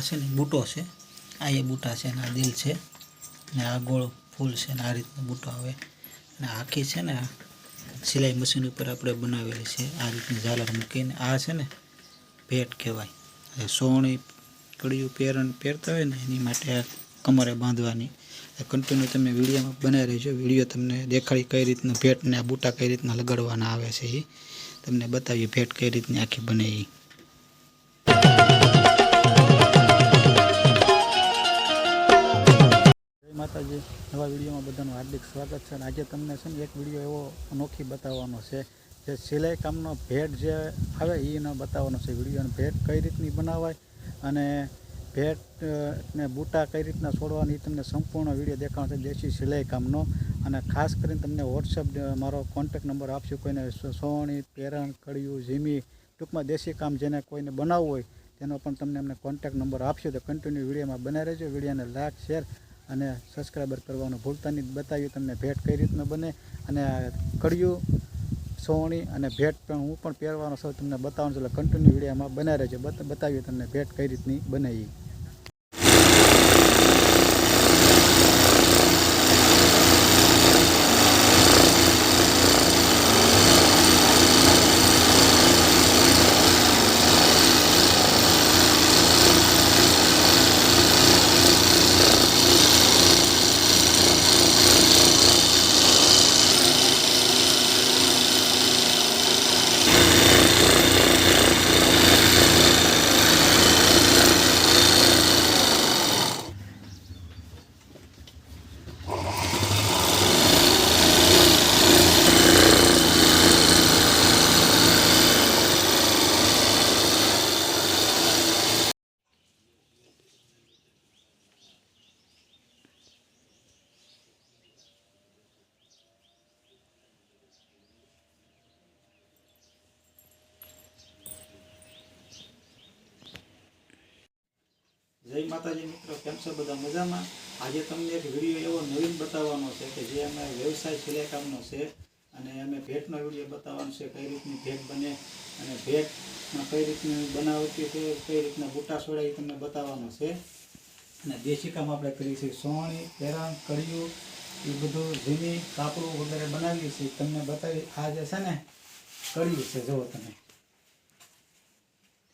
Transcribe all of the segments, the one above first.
છે ને બૂટો છે, આ એ બૂટા છે ને આ દિલ છે ને આ ગોળ ફૂલ છે ને આ રીતનો બૂટો આવે અને આખી છે ને સિલાઈ મશીન ઉપર આપણે બનાવેલી છે આ રીતની ઝાલર મૂકીને. આ છે ને ભેટ કહેવાય. સોણી કડિયું પહેરતા હોય ને એની માટે આ કમરે બાંધવાની. કન્ટિન્યુ તમે વિડીયોમાં બનાવી રહેજો. વિડીયો તમને દેખાડી કઈ રીતનું ભેટ ને આ બૂટા કઈ રીતના લગાડવાના આવે છે એ તમને બતાવીએ. ભેટ કઈ રીતની આખી બને એ. જય માતાજી. નવા વિડીયોમાં બધાનું હાર્દિક સ્વાગત છે. અને આજે તમને છે ને એક વિડીયો એવો અનોખી બતાવવાનો છે જે સિલાઈ કામનો ભેટ જે આવે એને બતાવવાનો છે વિડીયો. અને ભેટ કઈ રીતની બનાવાય અને ભેટ ને બૂટા કઈ રીતના છોડવાની એ તમને સંપૂર્ણ વિડીયો દેખાડવાનો છે દેશી સિલાઈ કામનો. અને ખાસ કરીને તમને વોટ્સઅપ મારો કોન્ટેક નંબર આપશું. કોઈને સોણી, પેરણ, કડિયું, ઝીમી ટૂંકમાં દેશી કામ જેને કોઈને બનાવવું હોય તેનો પણ તમને અમને કોન્ટેક નંબર આપશું. તો કન્ટિન્યુ વિડીયોમાં બનાવી રહેજો. વિડીયોને લાઈક, શેર અને સબસ્ક્રાઈબર કરવાનું ભૂલતા નહીં. બતાવ્યું તમને ભેટ કઈ રીતના બને અને કડિયું, સોણી અને ભેટ પણ હું પણ પહેરવાનો છું તમને બતાવવાનું છે. એટલે કન્ટિન્યુ વિડીયોમાં બનાવી રહેજો. બતાવ્યું તમને ભેટ કઈ રીતની બને એ. જય માતાજી મિત્રો, કેમ છો બધા? મજામાં? આજે તમને એક વિડીયો એવો નવીન બતાવવાનો છે કે જે અમે વ્યવસાય સિલાઈ કામનો છે અને અમે ભેટનો વિડીયો બતાવવાનો છે. કઈ રીતની ભેટ બને અને ભેટમાં કઈ રીતની બનાવટી છે, કઈ રીતના બૂટા છોડાય એ તમને બતાવવાનો છે. અને દેશી કામ આપણે કરીએ છીએ. સોણી, પેરણ, કડિયું એ બધું ઝીણી કાપડું વગેરે બનાવીએ છીએ. તમને બતાવી. આ જે છે ને કડિયું છે, જુઓ તમે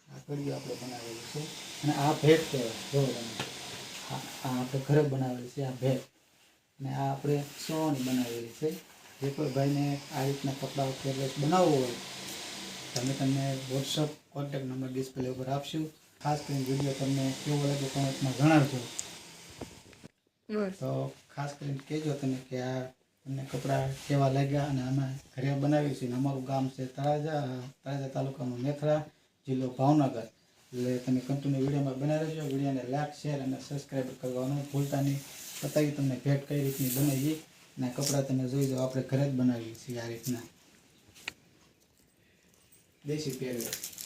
આ કડિયું આપણે બનાવેલું છે. અને આ ભેટ કહેવાય. જો તમે આ આપણે ઘરે બનાવેલી છે આ ભેટ. અને આ આપણે સોની બનાવેલી છે. જે કોઈ ભાઈને આ રીતના કપડાં પહેરવેશ બનાવવું હોય તમે તમને વોટ્સઅપ કોન્ટેક નંબર ડિસ્પ્લે ઉપર આપશું. ખાસ કરીને વિડીયો તમને કેવો લાગે કોમેન્ટમાં જણાવજો. તો ખાસ કરીને કહેજો તમે કે આ તમને કપડાં કેવા લાગ્યા. અને અમે ઘરે બનાવીએ છીએ. અમારું ગામ છે તળાજા તાલુકાનું મેથરા, જિલ્લો ભાવનગર. એટલે તમે કન્ટિન્યુ વિડીયોમાં બનાવી રહેજો. વિડીયોને લાઈક, શેર અને સબસ્ક્રાઈબ કરવાનું ભૂલતા નહીં. બતાવી તમને ભેટ કઈ રીતની બને એ. અને કપડાં તમે જોઈ દો, આપણે ઘરે જ બનાવીએ છીએ આ રીતના દેશી પહેરવેશ.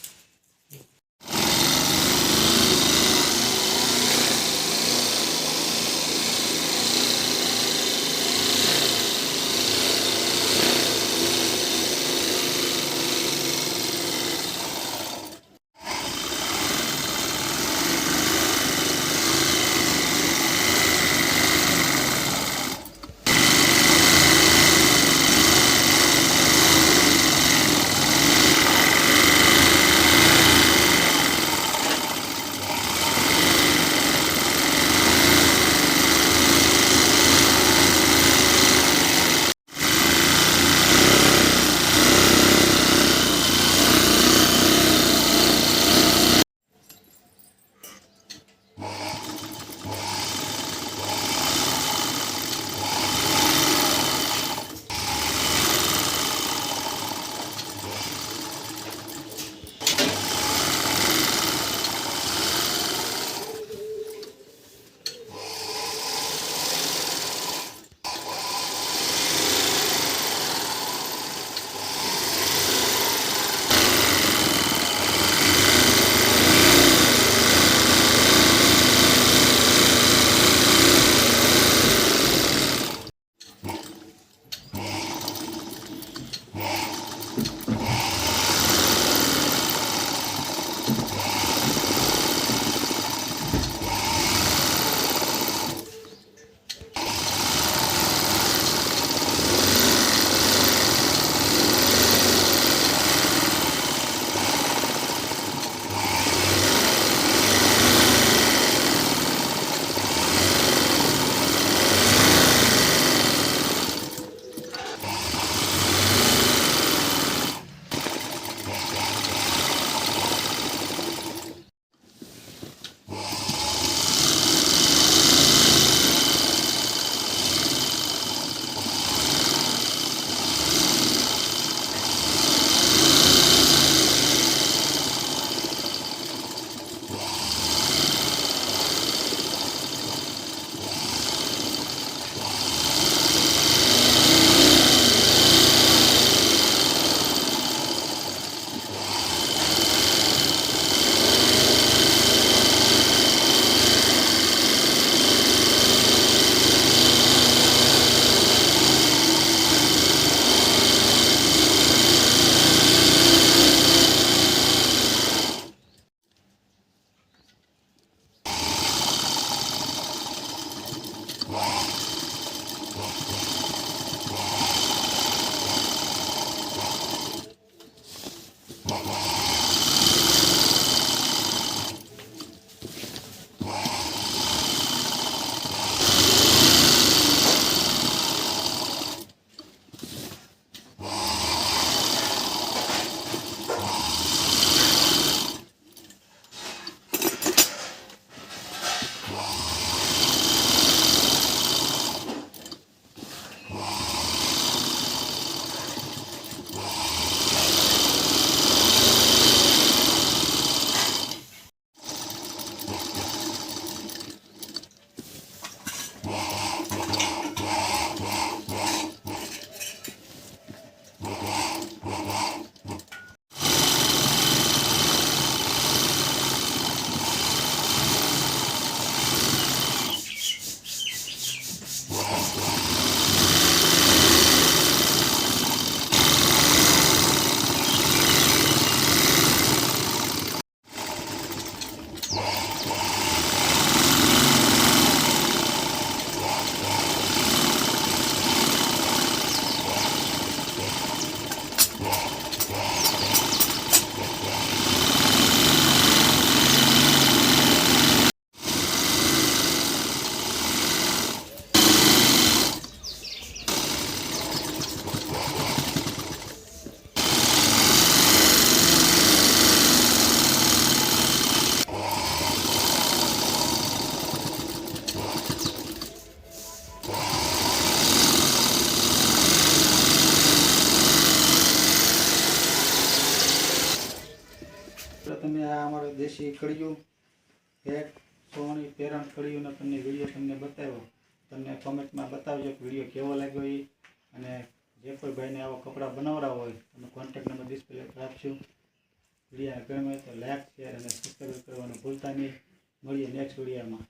તમે આ અમારું દેશી કળિયું ભેટ સોની પેરણ કળિયુંનો તમને વિડીયો તમને બતાવ્યો. તમને કોમેન્ટમાં બતાવજો કે વિડીયો કેવો લાગ્યો એ. અને જે કોઈ ભાઈને આવા કપડાં બનાવડા હોય તમે કોન્ટેક્ટ નંબર ડિસ્પ્લે પર આપશું. વિડીયોને ગમે તો લાઈક શેર અને સબસ્ક્રાઈબ કરવાનું ભૂલતા નહીં. મળીએ નેક્સ્ટ વિડીયોમાં.